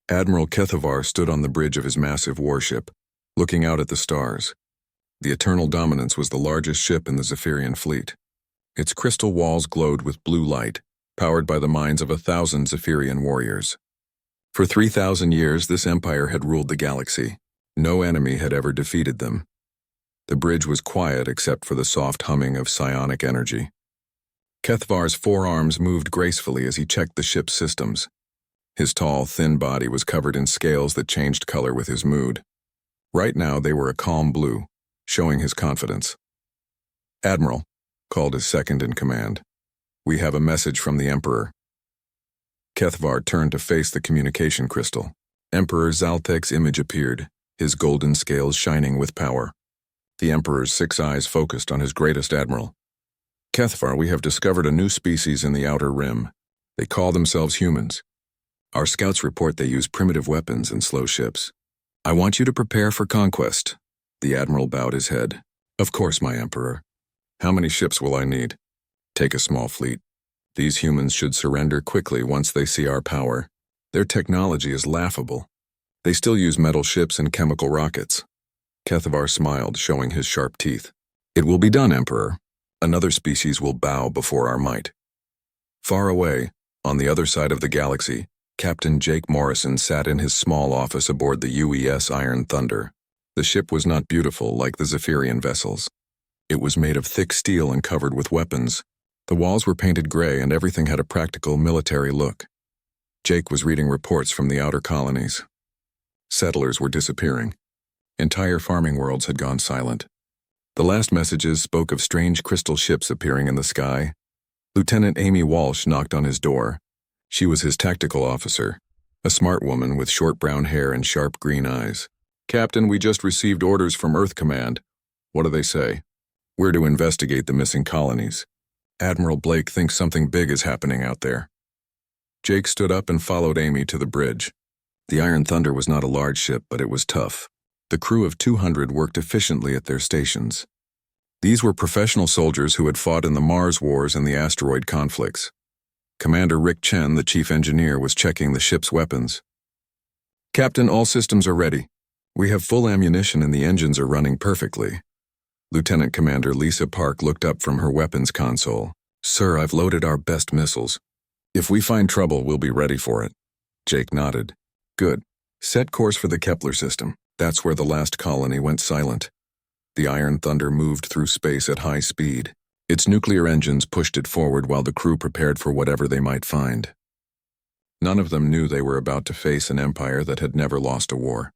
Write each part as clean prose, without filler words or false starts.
Admiral Kethavar stood on the bridge of his massive warship, looking out at the stars. The Eternal Dominance was the largest ship in the Zephyrian fleet. Its crystal walls glowed with blue light, powered by the minds of 1,000 Zephyrian warriors. For 3,000 years, this empire had ruled the galaxy. No enemy had ever defeated them. The bridge was quiet except for the soft humming of psionic energy. Kethavar's forearms moved gracefully as he checked the ship's systems. His tall, thin body was covered in scales that changed color with his mood. Right now, they were a calm blue, showing his confidence. "Admiral," called his second-in-command, "we have a message from the Emperor." Kethavar turned to face the communication crystal. Emperor Zaltek's image appeared, his golden scales shining with power. The Emperor's 6 eyes focused on his greatest admiral. "Kethavar, we have discovered a new species in the Outer Rim. They call themselves humans. Our scouts report they use primitive weapons and slow ships. I want you to prepare for conquest." The admiral bowed his head. "Of course, my Emperor. How many ships will I need?" "Take a small fleet. These humans should surrender quickly once they see our power. Their technology is laughable. They still use metal ships and chemical rockets." Kethavar smiled, showing his sharp teeth. "It will be done, Emperor. Another species will bow before our might." Far away, on the other side of the galaxy, Captain Jake Morrison sat in his small office aboard the UES Iron Thunder. The ship was not beautiful like the Zephyrian vessels. It was made of thick steel and covered with weapons. The walls were painted gray and everything had a practical military look. Jake was reading reports from the outer colonies. Settlers were disappearing. Entire farming worlds had gone silent. The last messages spoke of strange crystal ships appearing in the sky. Lieutenant Amy Walsh knocked on his door. She was his tactical officer, a smart woman with short brown hair and sharp green eyes. "Captain, we just received orders from Earth Command." "What do they say?" "We're to investigate the missing colonies. Admiral Blake thinks something big is happening out there." Jake stood up and followed Amy to the bridge. The Iron Thunder was not a large ship, but it was tough. The crew of 200 worked efficiently at their stations. These were professional soldiers who had fought in the Mars Wars and the asteroid conflicts. Commander Rick Chen, the chief engineer, was checking the ship's weapons. "Captain, all systems are ready. We have full ammunition and the engines are running perfectly." Lieutenant Commander Lisa Park looked up from her weapons console. "Sir, I've loaded our best missiles. If we find trouble, we'll be ready for it." Jake nodded. "Good. Set course for the Kepler system. That's where the last colony went silent." The Iron Thunder moved through space at high speed. Its nuclear engines pushed it forward while the crew prepared for whatever they might find. None of them knew they were about to face an empire that had never lost a war.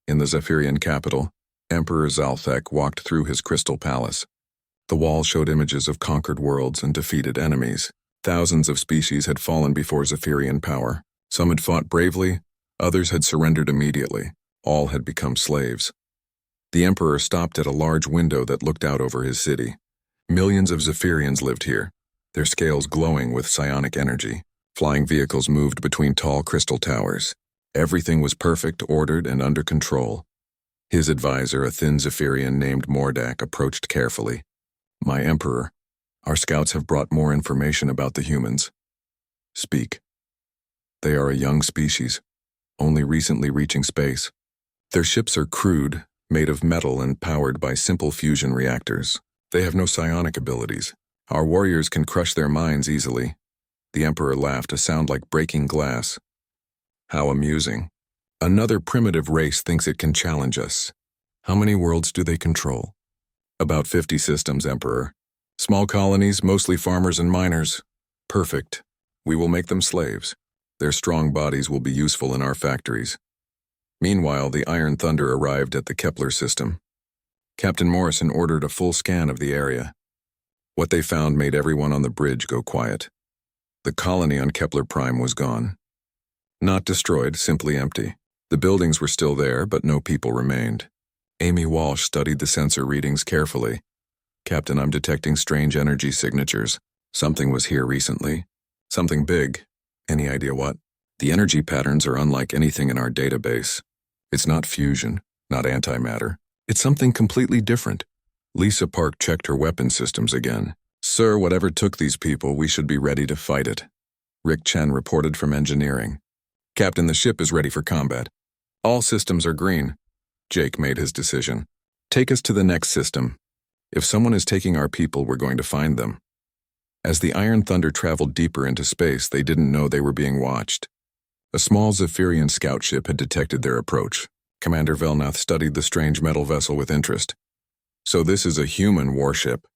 In the Zephyrian capital, Emperor Zalthek walked through his crystal palace. The wall showed images of conquered worlds and defeated enemies. Thousands of species had fallen before Zephyrian power. Some had fought bravely, others had surrendered immediately. All had become slaves. The Emperor stopped at a large window that looked out over his city. Millions of Zephyrians lived here, their scales glowing with psionic energy. Flying vehicles moved between tall crystal towers. Everything was perfect, ordered, and under control. His advisor, a thin Zephyrian named Mordak, approached carefully. "My Emperor, our scouts have brought more information about the humans." "Speak." "They are a young species, only recently reaching space. Their ships are crude, made of metal and powered by simple fusion reactors. They have no psionic abilities. Our warriors can crush their minds easily." The Emperor laughed, a sound like breaking glass. "How amusing. Another primitive race thinks it can challenge us. How many worlds do they control?" "About 50 systems, Emperor. Small colonies, mostly farmers and miners. Perfect. We will make them slaves. Their strong bodies will be useful in our factories." Meanwhile, the Iron Thunder arrived at the Kepler system. Captain Morrison ordered a full scan of the area. What they found made everyone on the bridge go quiet. The colony on Kepler Prime was gone. Not destroyed, simply empty. The buildings were still there, but no people remained. Amy Walsh studied the sensor readings carefully. "Captain, I'm detecting strange energy signatures. Something was here recently. Something big. Any idea what?" "The energy patterns are unlike anything in our database. It's not fusion, not antimatter. It's something completely different." Lisa Park checked her weapon systems again. "Sir, whatever took these people, we should be ready to fight it." Rick Chen reported from engineering. Captain, the ship is ready for combat. All systems are green. Jake made his decision. Take us to the next system. If someone is taking our people, we're going to find them. As the Iron Thunder traveled deeper into space, they didn't know they were being watched. A small Zephyrian scout ship had detected their approach. Commander Velnath studied the strange metal vessel with interest. So this is a human warship,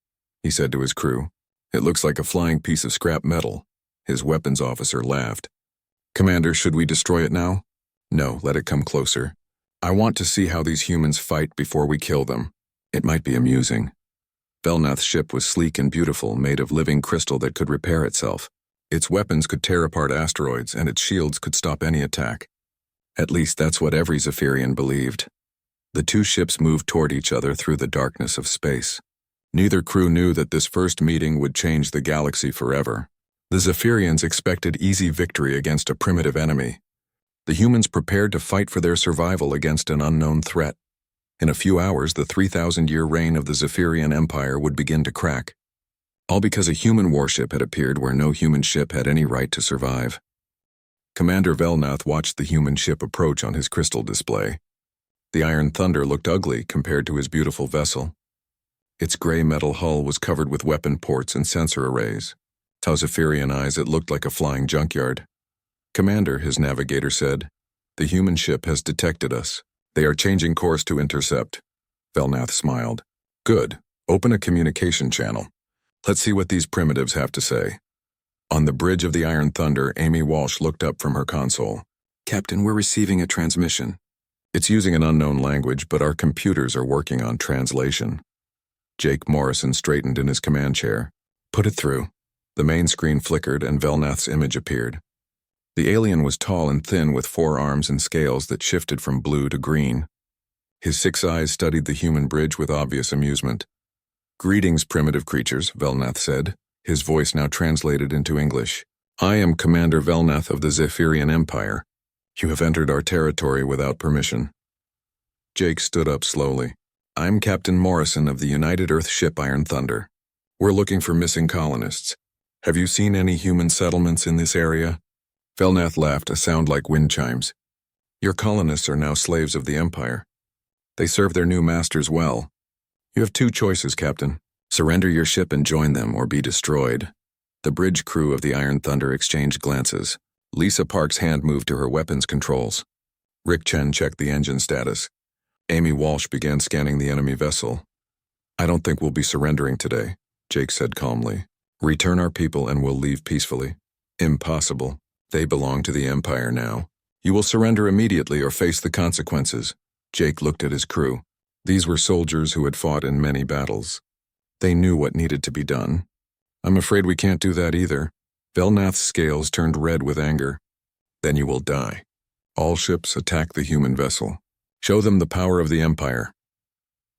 he said to his crew. It looks like a flying piece of scrap metal. His weapons officer laughed. Commander, should we destroy it now? No, let it come closer. I want to see how these humans fight before we kill them. It might be amusing. Velnath's ship was sleek and beautiful, made of living crystal that could repair itself. Its weapons could tear apart asteroids, and its shields could stop any attack. At least that's what every Zephyrian believed. The two ships moved toward each other through the darkness of space. Neither crew knew that this first meeting would change the galaxy forever. The Zephyrians expected easy victory against a primitive enemy. The humans prepared to fight for their survival against an unknown threat. In a few hours, the 3,000-year reign of the Zephyrian Empire would begin to crack. All because a human warship had appeared where no human ship had any right to survive. Commander Velnath watched the human ship approach on his crystal display. The Iron Thunder looked ugly compared to his beautiful vessel. Its gray metal hull was covered with weapon ports and sensor arrays. To Zephyrian eyes, it looked like a flying junkyard. Commander, his navigator said, the human ship has detected us. They are changing course to intercept. Velnath smiled. Good. Open a communication channel. Let's see what these primitives have to say. On the bridge of the Iron Thunder, Amy Walsh looked up from her console. Captain, we're receiving a transmission. It's using an unknown language, but our computers are working on translation. Jake Morrison straightened in his command chair. Put it through. The main screen flickered and Velnath's image appeared. The alien was tall and thin with 4 arms and scales that shifted from blue to green. His 6 eyes studied the human bridge with obvious amusement. Greetings, primitive creatures, Velnath said, his voice now translated into English. I am Commander Velnath of the Zephyrian Empire. You have entered our territory without permission. Jake stood up slowly. I'm Captain Morrison of the United Earth ship Iron Thunder. We're looking for missing colonists. Have you seen any human settlements in this area? Velnath laughed, a sound like wind chimes. Your colonists are now slaves of the Empire. They serve their new masters well. You have 2 choices, Captain. Surrender your ship and join them, or be destroyed. The bridge crew of the Iron Thunder exchanged glances. Lisa Park's hand moved to her weapons controls. Rick Chen checked the engine status. Amy Walsh began scanning the enemy vessel. I don't think we'll be surrendering today, Jake said calmly. Return our people and we'll leave peacefully. Impossible. They belong to the Empire now. You will surrender immediately or face the consequences. Jake looked at his crew. These were soldiers who had fought in many battles. They knew what needed to be done. I'm afraid we can't do that either. Velnath's scales turned red with anger. Then you will die. All ships attack the human vessel. Show them the power of the Empire.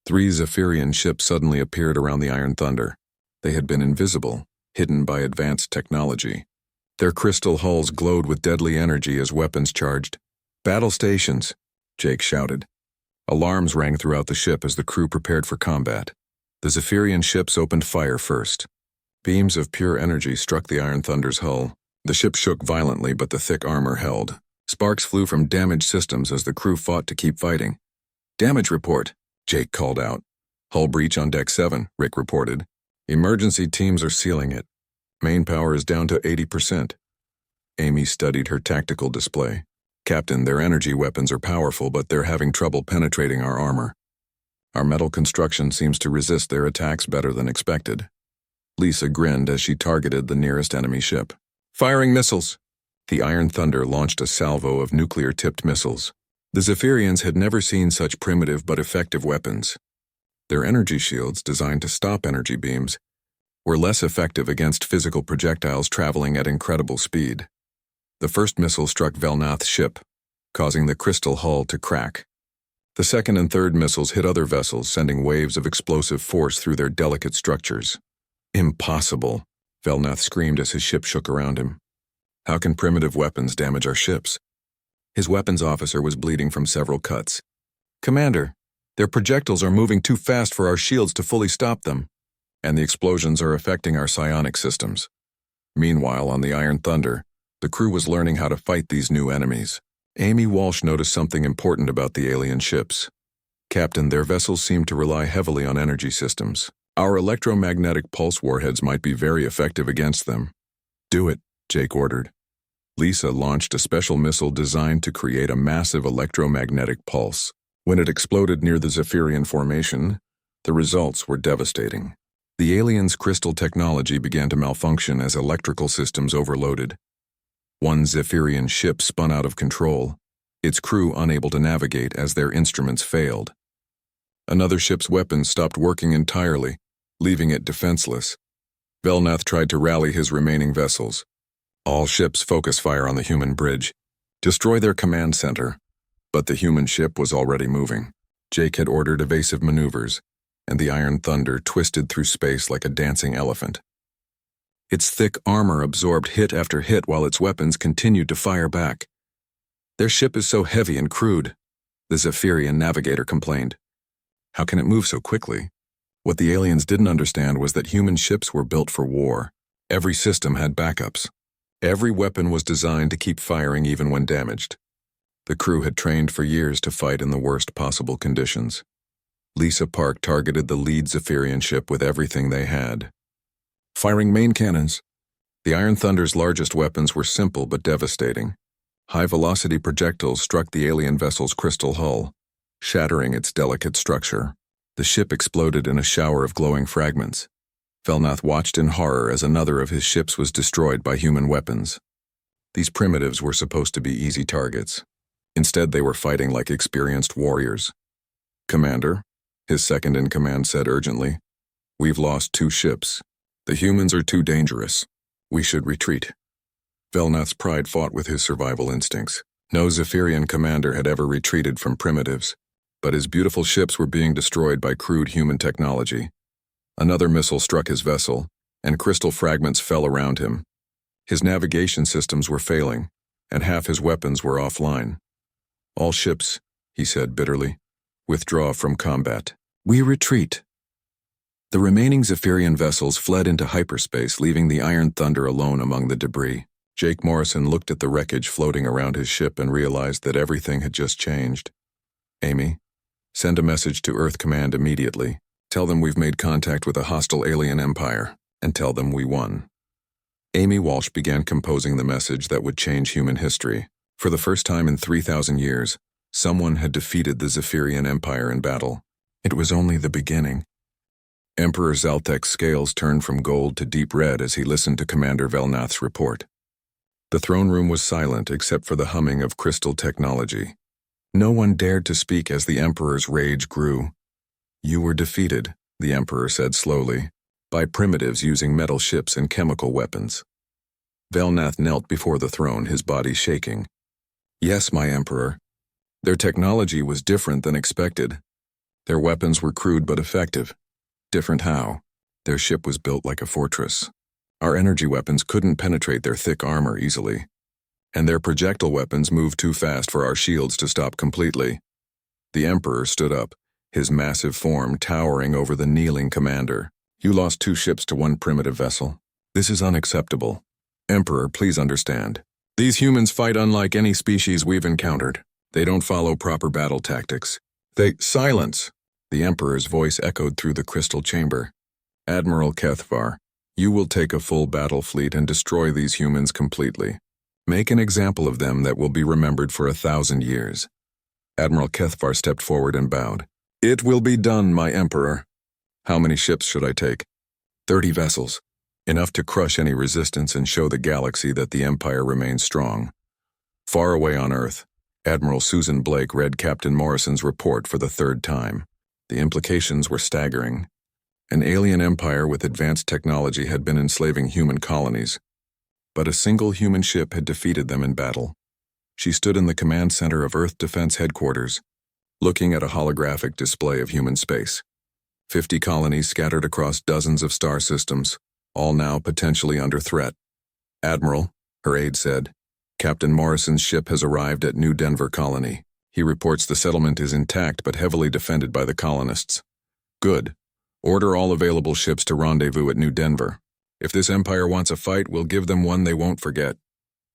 3 Zephyrian ships suddenly appeared around the Iron Thunder. They had been invisible, hidden by advanced technology. Their crystal hulls glowed with deadly energy as weapons charged. Battle stations, Jake shouted. Alarms rang throughout the ship as the crew prepared for combat. The Zephyrian ships opened fire first. Beams of pure energy struck the Iron Thunder's hull. The ship shook violently, but the thick armor held. Sparks flew from damaged systems as the crew fought to keep fighting. Damage report, Jake called out. Hull breach on Deck 7, Rick reported. Emergency teams are sealing it. Main power is down to 80%. Amy studied her tactical display. Captain, their energy weapons are powerful, but they're having trouble penetrating our armor. Our metal construction seems to resist their attacks better than expected. Lisa grinned as she targeted the nearest enemy ship. Firing missiles! The Iron Thunder launched a salvo of nuclear-tipped missiles. The Zephyrians had never seen such primitive but effective weapons. Their energy shields, designed to stop energy beams, were less effective against physical projectiles traveling at incredible speed. The first missile struck Velnath's ship, causing the crystal hull to crack. The second and third missiles hit other vessels, sending waves of explosive force through their delicate structures. Impossible, Velnath screamed as his ship shook around him. How can primitive weapons damage our ships? His weapons officer was bleeding from several cuts. Commander, their projectiles are moving too fast for our shields to fully stop them, and the explosions are affecting our psionic systems. Meanwhile, on the Iron Thunder, The crew was learning how to fight these new enemies. Amy Walsh noticed something important about the alien ships. Captain, their vessels seemed to rely heavily on energy systems. Our electromagnetic pulse warheads might be very effective against them. Do it, Jake ordered. Lisa launched a special missile designed to create a massive electromagnetic pulse. When it exploded near the Zephyrian formation, the results were devastating. The aliens' crystal technology began to malfunction as electrical systems overloaded. One Zephyrian ship spun out of control, its crew unable to navigate as their instruments failed. Another ship's weapons stopped working entirely, leaving it defenseless. Velnath tried to rally his remaining vessels. All ships focus fire on the human bridge. Destroy their command center. But the human ship was already moving. Jake had ordered evasive maneuvers, and the Iron Thunder twisted through space like a dancing elephant. Its thick armor absorbed hit after hit while its weapons continued to fire back. Their ship is so heavy and crude, the Zephyrian navigator complained. How can it move so quickly? What the aliens didn't understand was that human ships were built for war. Every system had backups. Every weapon was designed to keep firing even when damaged. The crew had trained for years to fight in the worst possible conditions. Lisa Park targeted the lead Zephyrian ship with everything they had. Firing main cannons. The Iron Thunder's largest weapons were simple but devastating. High-velocity projectiles struck the alien vessel's crystal hull, shattering its delicate structure. The ship exploded in a shower of glowing fragments. Velnath watched in horror as another of his ships was destroyed by human weapons. These primitives were supposed to be easy targets. Instead, they were fighting like experienced warriors. Commander, his second-in-command said urgently, we've lost 2 ships. The humans are too dangerous. We should retreat. Velnath's pride fought with his survival instincts. No Zephyrian commander had ever retreated from primitives, but his beautiful ships were being destroyed by crude human technology. Another missile struck his vessel, and crystal fragments fell around him. His navigation systems were failing, and half his weapons were offline. All ships, he said bitterly, withdraw from combat. We retreat. The remaining Zephyrian vessels fled into hyperspace, leaving the Iron Thunder alone among the debris. Jake Morrison looked at the wreckage floating around his ship and realized that everything had just changed. Amy, send a message to Earth Command immediately. Tell them we've made contact with a hostile alien empire, and tell them we won. Amy Walsh began composing the message that would change human history. For the first time in 3,000 years, someone had defeated the Zephyrian Empire in battle. It was only the beginning. Emperor Zaltek's scales turned from gold to deep red as he listened to Commander Velnath's report. The throne room was silent except for the humming of crystal technology. No one dared to speak as the Emperor's rage grew. You were defeated, the Emperor said slowly, by primitives using metal ships and chemical weapons. Velnath knelt before the throne, his body shaking. Yes, my Emperor. Their technology was different than expected. Their weapons were crude but effective. Different how? Their ship was built like a fortress. Our energy weapons couldn't penetrate their thick armor easily. And their projectile weapons moved too fast for our shields to stop completely. The Emperor stood up, his massive form towering over the kneeling commander. You lost 2 ships to 1 primitive vessel. This is unacceptable. Emperor, please understand. These humans fight unlike any species we've encountered. They don't follow proper battle tactics. Silence! The Emperor's voice echoed through the crystal chamber. Admiral Kethvar, you will take a full battle fleet and destroy these humans completely. Make an example of them that will be remembered for 1,000 years. Admiral Kethvar stepped forward and bowed. It will be done, my Emperor. How many ships should I take? 30 vessels. Enough to crush any resistance and show the galaxy that the Empire remains strong. Far away on Earth, Admiral Susan Blake read Captain Morrison's report for the 3rd time. The implications were staggering. An alien empire with advanced technology had been enslaving human colonies, but a single human ship had defeated them in battle. She stood in the command center of Earth Defense Headquarters, looking at a holographic display of human space. 50 colonies scattered across dozens of star systems, all now potentially under threat. Admiral, her aide said, Captain Morrison's ship has arrived at New Denver Colony. He reports the settlement is intact but heavily defended by the colonists. Good. Order all available ships to rendezvous at New Denver. If this empire wants a fight, we'll give them one they won't forget.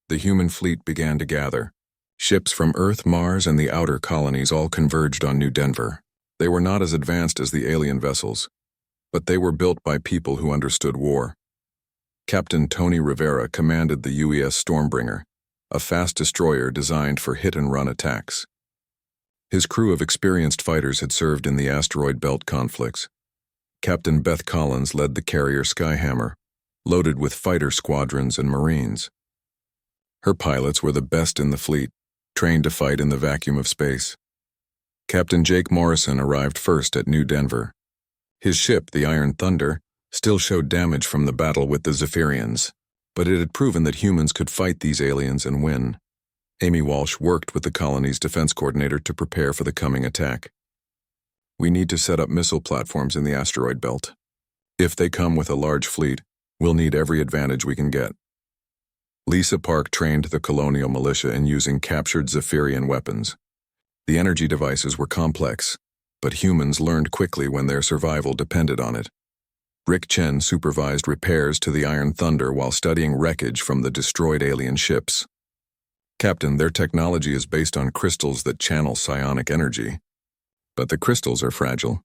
The human fleet began to gather. Ships from Earth, Mars, and the outer colonies all converged on New Denver. They were not as advanced as the alien vessels, but they were built by people who understood war. Captain Tony Rivera commanded the UES Stormbringer, a fast destroyer designed for hit-and-run attacks. His crew of experienced fighters had served in the asteroid belt conflicts. Captain Beth Collins led the carrier Skyhammer, loaded with fighter squadrons and Marines. Her pilots were the best in the fleet, trained to fight in the vacuum of space. Captain Jake Morrison arrived first at New Denver. His ship, the Iron Thunder, still showed damage from the battle with the Zephyrians, but it had proven that humans could fight these aliens and win. Amy Walsh worked with the colony's defense coordinator to prepare for the coming attack. We need to set up missile platforms in the asteroid belt. If they come with a large fleet, we'll need every advantage we can get. Lisa Park trained the colonial militia in using captured Zephyrian weapons. The energy devices were complex, but humans learned quickly when their survival depended on it. Rick Chen supervised repairs to the Iron Thunder while studying wreckage from the destroyed alien ships. Captain, their technology is based on crystals that channel psionic energy. But the crystals are fragile.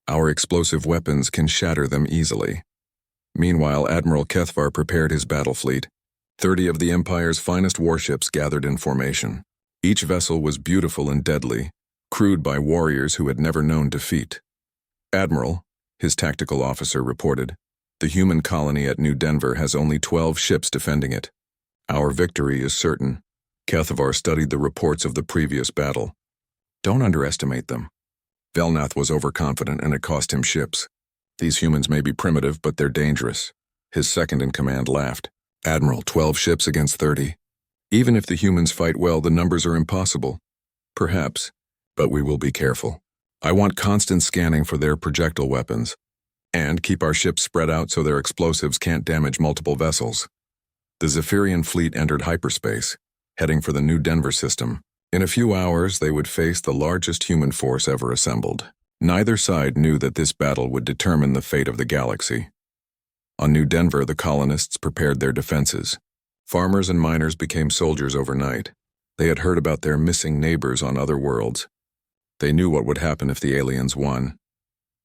Our explosive weapons can shatter them easily. Meanwhile, Admiral Kethvar prepared his battle fleet. 30 of the Empire's finest warships gathered in formation. Each vessel was beautiful and deadly, crewed by warriors who had never known defeat. Admiral, his tactical officer reported, the human colony at New Denver has only 12 ships defending it. Our victory is certain. Kethvar studied the reports of the previous battle. Don't underestimate them. Velnath was overconfident and it cost him ships. These humans may be primitive, but they're dangerous. His second-in-command laughed. Admiral, 12 ships against 30. Even if the humans fight well, the numbers are impossible. Perhaps, but we will be careful. I want constant scanning for their projectile weapons, and keep our ships spread out so their explosives can't damage multiple vessels. The Zephyrian fleet entered hyperspace, heading for the New Denver system. In a few hours, they would face the largest human force ever assembled. Neither side knew that this battle would determine the fate of the galaxy. On New Denver, the colonists prepared their defenses. Farmers and miners became soldiers overnight. They had heard about their missing neighbors on other worlds. They knew what would happen if the aliens won.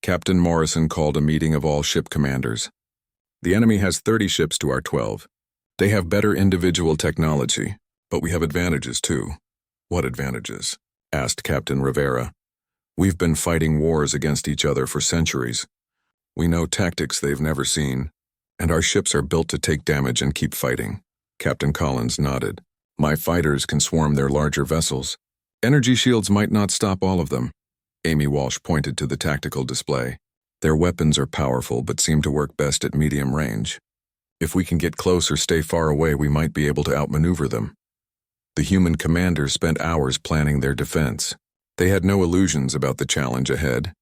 Captain Morrison called a meeting of all ship commanders. The enemy has 30 ships to our 12. They have better individual technology, but we have advantages too. What advantages? Asked Captain Rivera. We've been fighting wars against each other for centuries. We know tactics they've never seen, and our ships are built to take damage and keep fighting. Captain Collins nodded. My fighters can swarm their larger vessels. Energy shields might not stop all of them. Amy Walsh pointed to the tactical display. Their weapons are powerful but seem to work best at medium range. If we can get close or stay far away, we might be able to outmaneuver them. The human commanders spent hours planning their defense. They had no illusions about the challenge ahead.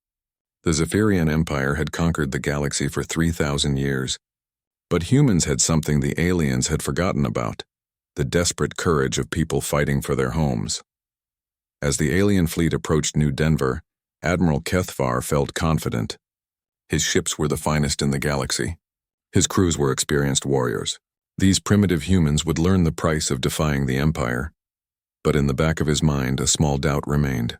The Zephyrian Empire had conquered the galaxy for 3,000 years. But humans had something the aliens had forgotten about: the desperate courage of people fighting for their homes. As the alien fleet approached New Denver, Admiral Kethvar felt confident. His ships were the finest in the galaxy. His crews were experienced warriors. These primitive humans would learn the price of defying the Empire. But in the back of his mind, a small doubt remained.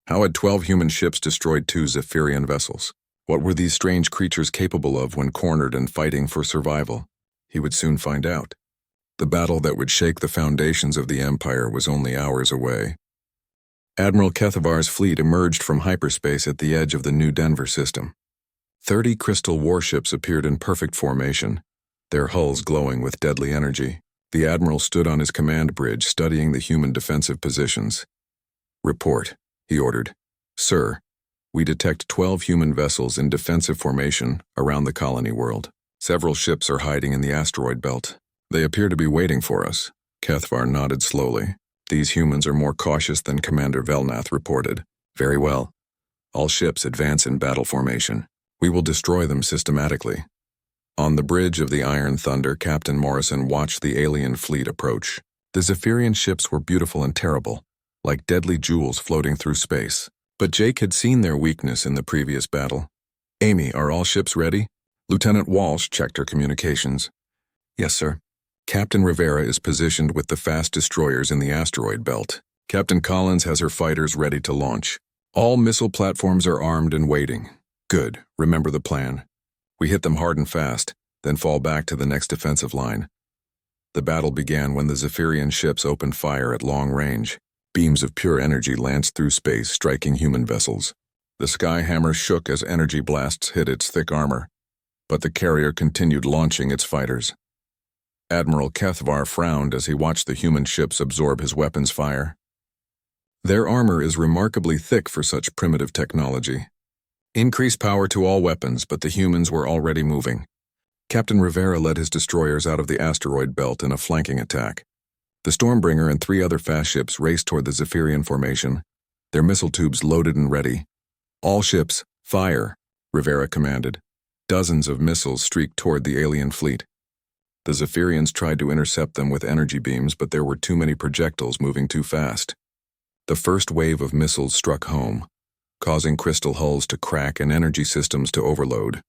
How had 12 human ships destroyed 2 Zephyrian vessels? What were these strange creatures capable of when cornered and fighting for survival? He would soon find out. The battle that would shake the foundations of the Empire was only hours away. Admiral Kethvar's fleet emerged from hyperspace at the edge of the New Denver system. 30 crystal warships appeared in perfect formation, their hulls glowing with deadly energy. The Admiral stood on his command bridge, studying the human defensive positions. Report, he ordered. Sir, we detect 12 human vessels in defensive formation around the colony world. Several ships are hiding in the asteroid belt. They appear to be waiting for us. Kethvar nodded slowly. These humans are more cautious than Commander Velnath reported. Very well. All ships advance in battle formation. We will destroy them systematically. On the bridge of the Iron Thunder, Captain Morrison watched the alien fleet approach. The Zephyrian ships were beautiful and terrible, like deadly jewels floating through space. But Jake had seen their weakness in the previous battle. Amy, are all ships ready? Lieutenant Walsh checked her communications. Yes, sir. Captain Rivera is positioned with the fast destroyers in the asteroid belt. Captain Collins has her fighters ready to launch. All missile platforms are armed and waiting. Good, remember the plan. We hit them hard and fast, then fall back to the next defensive line. The battle began when the Zephyrian ships opened fire at long range. Beams of pure energy lanced through space, striking human vessels. The Skyhammer shook as energy blasts hit its thick armor, but the carrier continued launching its fighters. Admiral Kethvar frowned as he watched the human ships absorb his weapons fire. Their armor is remarkably thick for such primitive technology. Increase power to all weapons, but the humans were already moving. Captain Rivera led his destroyers out of the asteroid belt in a flanking attack. The Stormbringer and 3 other fast ships raced toward the Zephyrian formation, their missile tubes loaded and ready. All ships, fire, Rivera commanded. Dozens of missiles streaked toward the alien fleet. The Zephyrians tried to intercept them with energy beams, but there were too many projectiles moving too fast. The first wave of missiles struck home, causing crystal hulls to crack and energy systems to overload.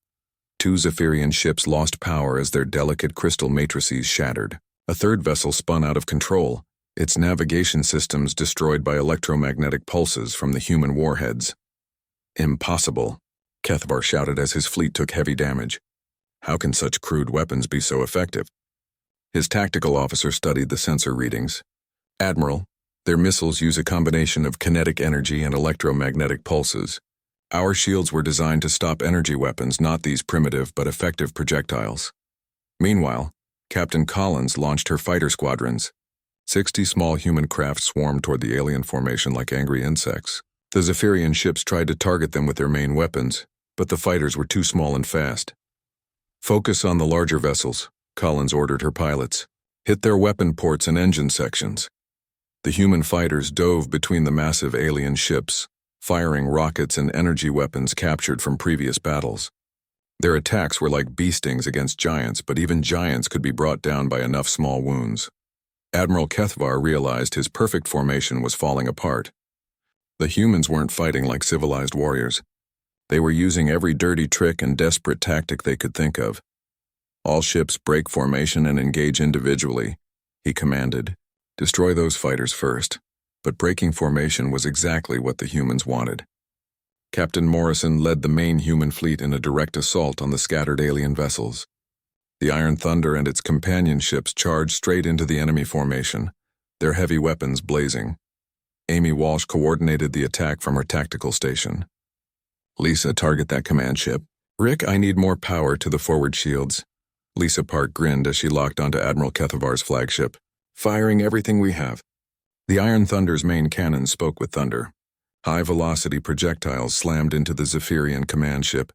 2 Zephyrian ships lost power as their delicate crystal matrices shattered. A third vessel spun out of control, its navigation systems destroyed by electromagnetic pulses from the human warheads. Impossible, Kethvar shouted as his fleet took heavy damage. How can such crude weapons be so effective? His tactical officer studied the sensor readings. Admiral, their missiles use a combination of kinetic energy and electromagnetic pulses. Our shields were designed to stop energy weapons, not these primitive but effective projectiles. Meanwhile, Captain Collins launched her fighter squadrons. 60 small human craft swarmed toward the alien formation like angry insects. The Zephyrian ships tried to target them with their main weapons, but the fighters were too small and fast. Focus on the larger vessels, Collins ordered her pilots. Hit their weapon ports and engine sections. The human fighters dove between the massive alien ships, firing rockets and energy weapons captured from previous battles. Their attacks were like bee stings against giants, but even giants could be brought down by enough small wounds. Admiral Kethvar realized his perfect formation was falling apart. The humans weren't fighting like civilized warriors. They were using every dirty trick and desperate tactic they could think of. All ships break formation and engage individually, he commanded. Destroy those fighters first. But breaking formation was exactly what the humans wanted. Captain Morrison led the main human fleet in a direct assault on the scattered alien vessels. The Iron Thunder and its companion ships charged straight into the enemy formation, their heavy weapons blazing. Amy Walsh coordinated the attack from her tactical station. Lisa, target that command ship. Rick, I need more power to the forward shields. Lisa Park grinned as she locked onto Admiral Kethavar's flagship. Firing everything we have. The Iron Thunder's main cannon spoke with thunder. High-velocity projectiles slammed into the Zephyrian command ship,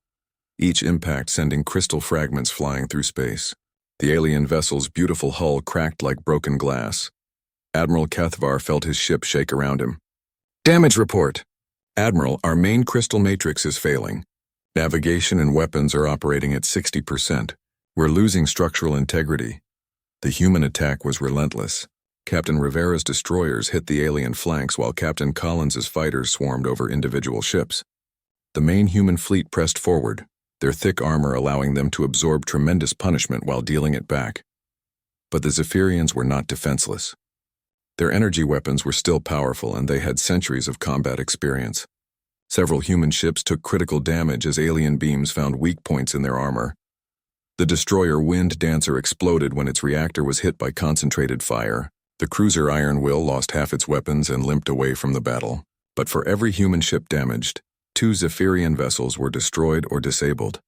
each impact sending crystal fragments flying through space. The alien vessel's beautiful hull cracked like broken glass. Admiral Kethvar felt his ship shake around him. Damage report! Admiral, our main crystal matrix is failing. Navigation and weapons are operating at 60%. We're losing structural integrity. The human attack was relentless. Captain Rivera's destroyers hit the alien flanks while Captain Collins's fighters swarmed over individual ships. The main human fleet pressed forward, their thick armor allowing them to absorb tremendous punishment while dealing it back. But the Zephyrians were not defenseless. Their energy weapons were still powerful and they had centuries of combat experience. Several human ships took critical damage as alien beams found weak points in their armor. The destroyer Wind Dancer exploded when its reactor was hit by concentrated fire. The cruiser Iron Will lost half its weapons and limped away from the battle. But for every human ship damaged, 2 Zephyrian vessels were destroyed or disabled.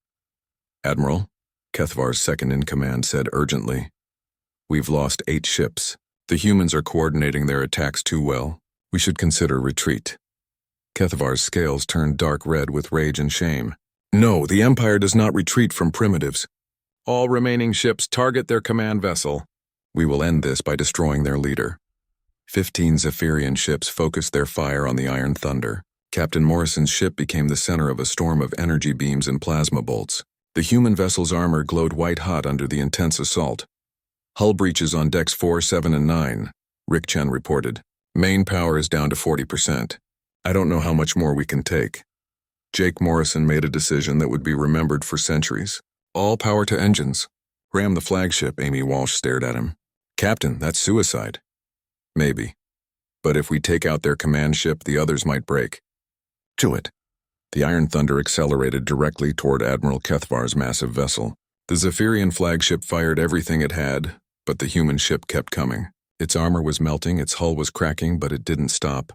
Admiral, Kethvar's second-in-command said urgently, "We've lost 8 ships. The humans are coordinating their attacks too well. We should consider retreat." Kethvar's scales turned dark red with rage and shame. "No, the Empire does not retreat from primitives. All remaining ships target their command vessel. We will end this by destroying their leader." 15 Zephyrian ships focused their fire on the Iron Thunder. Captain Morrison's ship became the center of a storm of energy beams and plasma bolts. The human vessel's armor glowed white-hot under the intense assault. "Hull breaches on decks 4, 7, and 9, Rick Chen reported. "Main power is down to 40%. I don't know how much more we can take." Jake Morrison made a decision that would be remembered for centuries. "All power to engines. Ram the flagship," Amy Walsh stared at him. "Captain, that's suicide." "Maybe. But if we take out their command ship, the others might break." "To it." The Iron Thunder accelerated directly toward Admiral Kethvar's massive vessel. The Zephyrian flagship fired everything it had, but the human ship kept coming. Its armor was melting, its hull was cracking, but it didn't stop.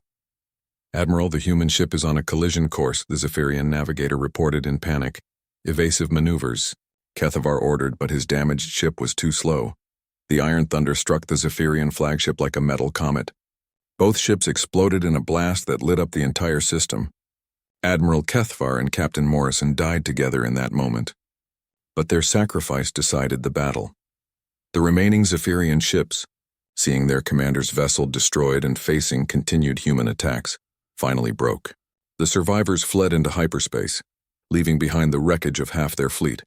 "Admiral, the human ship is on a collision course," the Zephyrian navigator reported in panic. "Evasive maneuvers," Kethvar ordered, but his damaged ship was too slow. The Iron Thunder struck the Zephyrian flagship like a metal comet. Both ships exploded in a blast that lit up the entire system. Admiral Kethvar and Captain Morrison died together in that moment. But their sacrifice decided the battle. The remaining Zephyrian ships, seeing their commander's vessel destroyed and facing continued human attacks, finally broke. The survivors fled into hyperspace, leaving behind the wreckage of half their fleet.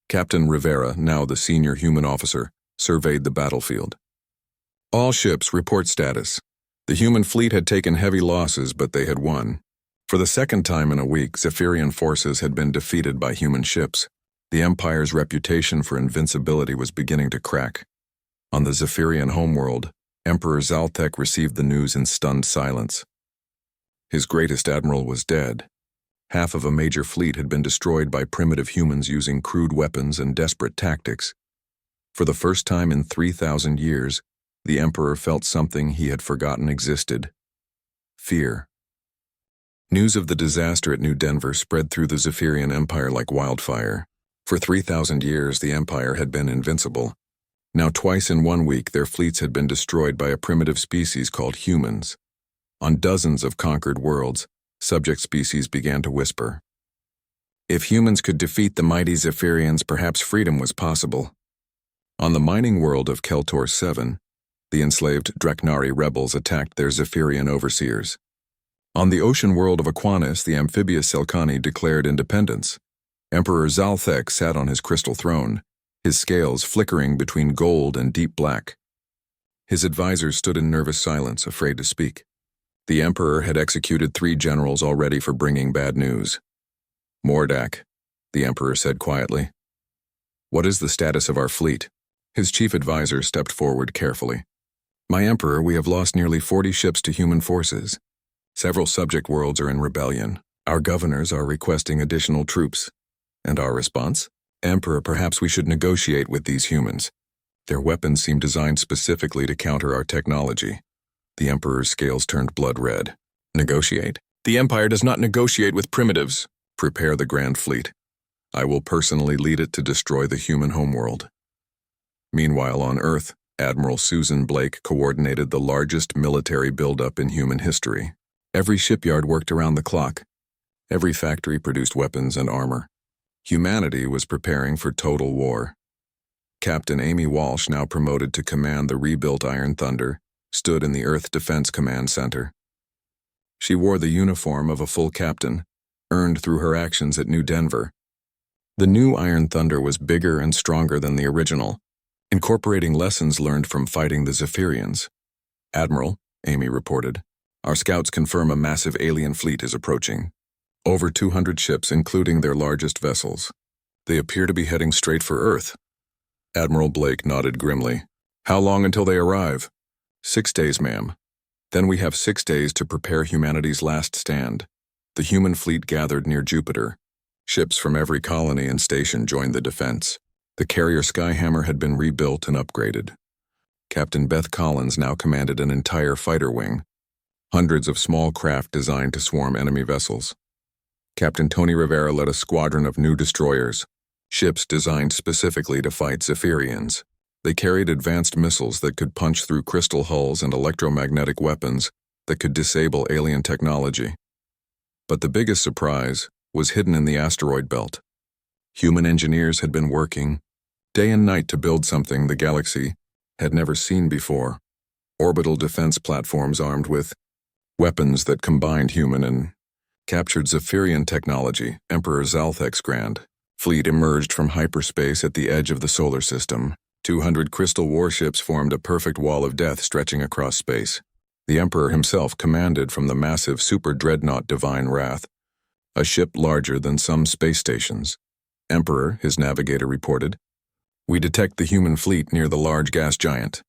Captain Rivera, now the senior human officer, surveyed the battlefield. "All ships report status. The human fleet had taken heavy losses, but they had won. For the second time in a week, Zephyrian forces had been defeated by human ships. The Empire's reputation for invincibility was beginning to crack. On the Zephyrian homeworld, Emperor Zalthek received the news in stunned silence. His greatest admiral was dead. Half of a major fleet had been destroyed by primitive humans using crude weapons and desperate tactics. For the first time in 3,000 years, the Emperor felt something he had forgotten existed: fear. News of the disaster at New Denver spread through the Zephyrian Empire like wildfire. For 3,000 years, the Empire had been invincible. Now twice in 1 week, their fleets had been destroyed by a primitive species called humans. On dozens of conquered worlds, subject species began to whisper. If humans could defeat the mighty Zephyrians, perhaps freedom was possible. On the mining world of Keltor 7, the enslaved Dreknari rebels attacked their Zephyrian overseers. On the ocean world of Aquanis, the amphibious Selkani declared independence. Emperor Zalthek sat on his crystal throne, his scales flickering between gold and deep black. His advisors stood in nervous silence, afraid to speak. The Emperor had executed 3 generals already for bringing bad news. "Mordak," the Emperor said quietly. "What is the status of our fleet?" His chief advisor stepped forward carefully. "My Emperor, we have lost nearly 40 ships to human forces. Several subject worlds are in rebellion. Our governors are requesting additional troops. And our response? Emperor, perhaps we should negotiate with these humans. Their weapons seem designed specifically to counter our technology." The Emperor's scales turned blood red. "Negotiate? The Empire does not negotiate with primitives. Prepare the Grand Fleet. I will personally lead it to destroy the human homeworld." Meanwhile, on Earth, Admiral Susan Blake coordinated the largest military buildup in human history. Every shipyard worked around the clock. Every factory produced weapons and armor. Humanity was preparing for total war. Captain Amy Walsh, now promoted to command the rebuilt Iron Thunder, stood in the Earth Defense Command Center. She wore the uniform of a full captain, earned through her actions at New Denver. The new Iron Thunder was bigger and stronger than the original, incorporating lessons learned from fighting the Zephyrians. "Admiral," Amy reported, "our scouts confirm a massive alien fleet is approaching. Over 200 ships, including their largest vessels. They appear to be heading straight for Earth." Admiral Blake nodded grimly. "How long until they arrive?" 6 days, ma'am. Then we have 6 days to prepare humanity's last stand." The human fleet gathered near Jupiter. Ships from every colony and station joined the defense. The carrier Skyhammer had been rebuilt and upgraded. Captain Beth Collins now commanded an entire fighter wing. Hundreds of small craft designed to swarm enemy vessels. Captain Tony Rivera led a squadron of new destroyers, ships designed specifically to fight Zephyrians. They carried advanced missiles that could punch through crystal hulls and electromagnetic weapons that could disable alien technology. But the biggest surprise was hidden in the asteroid belt. Human engineers had been working day and night to build something the galaxy had never seen before: orbital defense platforms armed with weapons that combined human and captured Zephyrian technology. Emperor Zalthek's Grand Fleet emerged from hyperspace at the edge of the solar system. 200 crystal warships formed a perfect wall of death stretching across space. The Emperor himself commanded from the massive super dreadnought Divine Wrath, a ship larger than some space stations. "Emperor," his navigator reported, We detect the human fleet near the large gas giant.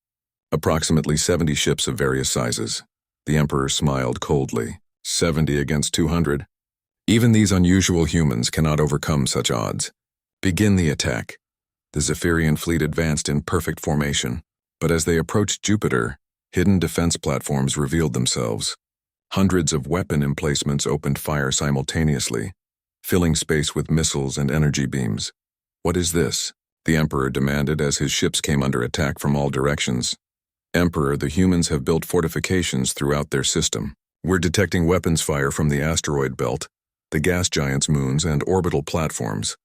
Approximately 70 ships of various sizes. The Emperor smiled coldly. 70 against 200. Even these unusual humans cannot overcome such odds. Begin the attack. The Zephyrian fleet advanced in perfect formation, but as they approached Jupiter, hidden defense platforms revealed themselves. Hundreds of weapon emplacements opened fire simultaneously, filling space with missiles and energy beams. What is this? The Emperor demanded as his ships came under attack from all directions. Emperor, the humans have built fortifications throughout their system. We're detecting weapons fire from the asteroid belt, the gas giants' moons, and orbital platforms.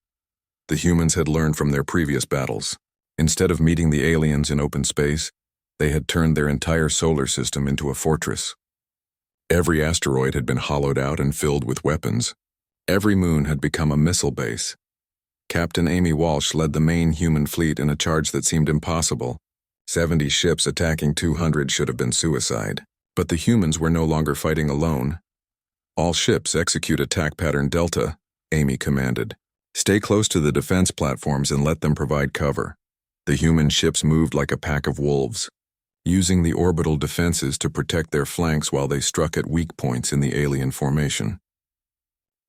The humans had learned from their previous battles. Instead of meeting the aliens in open space, they had turned their entire solar system into a fortress. Every asteroid had been hollowed out and filled with weapons. Every moon had become a missile base. Captain Amy Walsh led the main human fleet in a charge that seemed impossible. 70 ships attacking 200 should have been suicide. But the humans were no longer fighting alone. All ships execute attack pattern Delta, Amy commanded. Stay close to the defense platforms and let them provide cover. The human ships moved like a pack of wolves, using the orbital defenses to protect their flanks while they struck at weak points in the alien formation.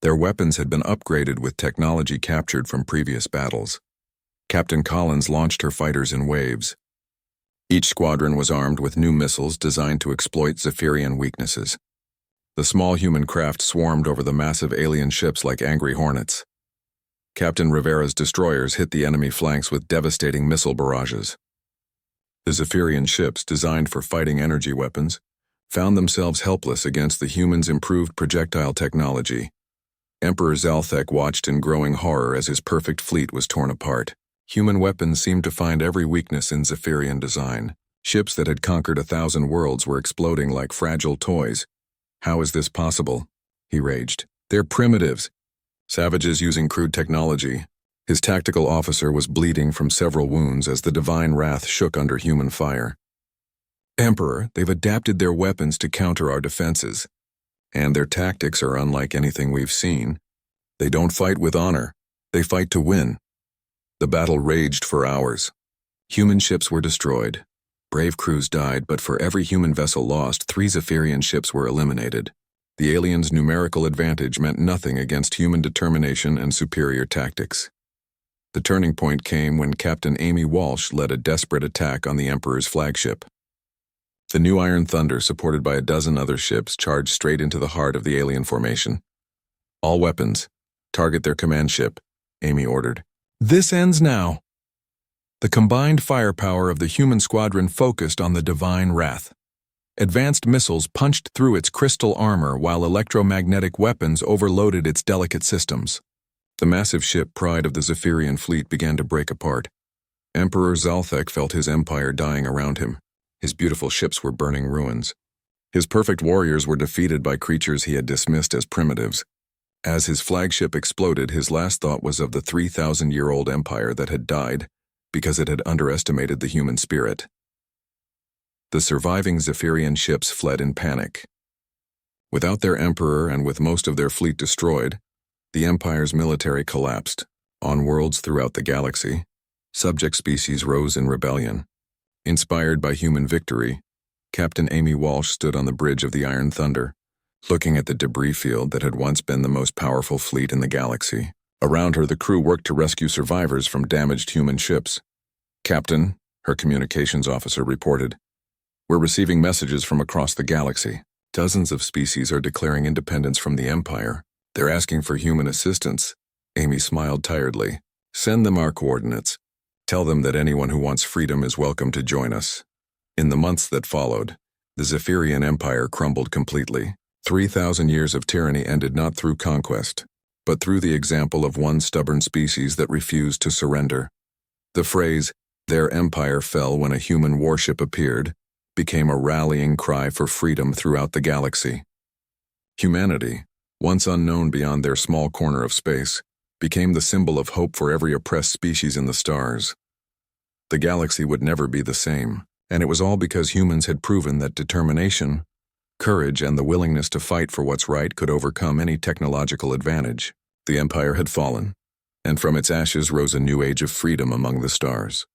Their weapons had been upgraded with technology captured from previous battles. Captain Collins launched her fighters in waves. Each squadron was armed with new missiles designed to exploit Zephyrian weaknesses. The small human craft swarmed over the massive alien ships like angry hornets. Captain Rivera's destroyers hit the enemy flanks with devastating missile barrages. The Zephyrian ships, designed for fighting energy weapons, found themselves helpless against the humans' improved projectile technology. Emperor Zalthek watched in growing horror as his perfect fleet was torn apart. Human weapons seemed to find every weakness in Zephyrian design. Ships that had conquered 1,000 worlds were exploding like fragile toys. How is this possible? He raged. They're primitives. Savages using crude technology. His tactical officer was bleeding from several wounds as the divine wrath shook under human fire. Emperor, they've adapted their weapons to counter our defenses. And their tactics are unlike anything we've seen. They don't fight with honor. They fight to win. The battle raged for hours. Human ships were destroyed. Brave crews died, but for every human vessel lost, 3 Zephyrian ships were eliminated. The aliens' numerical advantage meant nothing against human determination and superior tactics. The turning point came when Captain Amy Walsh led a desperate attack on the Emperor's flagship. The new Iron Thunder, supported by a dozen other ships, charged straight into the heart of the alien formation. All weapons, target their command ship, Amy ordered. This ends now. The combined firepower of the human squadron focused on the divine wrath. Advanced missiles punched through its crystal armor while electromagnetic weapons overloaded its delicate systems. The massive ship pride of the Zephyrian fleet began to break apart. Emperor Zalthek felt his empire dying around him. His beautiful ships were burning ruins. His perfect warriors were defeated by creatures he had dismissed as primitives. As his flagship exploded, his last thought was of the 3,000-year-old empire that had died because it had underestimated the human spirit. The surviving Zephyrian ships fled in panic. Without their emperor and with most of their fleet destroyed, the empire's military collapsed. On worlds throughout the galaxy, subject species rose in rebellion. Inspired by human victory, Captain Amy Walsh stood on the bridge of the Iron Thunder, looking at the debris field that had once been the most powerful fleet in the galaxy. Around her, the crew worked to rescue survivors from damaged human ships. Captain, her communications officer reported, we're receiving messages from across the galaxy. Dozens of species are declaring independence from the Empire. They're asking for human assistance. Amy smiled tiredly. Send them our coordinates. Tell them that anyone who wants freedom is welcome to join us. In the months that followed, the Zephyrian Empire crumbled completely. 3,000 years of tyranny ended not through conquest, but through the example of one stubborn species that refused to surrender. The phrase, "their empire fell when a human warship appeared," became a rallying cry for freedom throughout the galaxy. Humanity, once unknown beyond their small corner of space, became the symbol of hope for every oppressed species in the stars. The galaxy would never be the same, and it was all because humans had proven that determination, courage, and the willingness to fight for what's right could overcome any technological advantage. The Empire had fallen, and from its ashes rose a new age of freedom among the stars.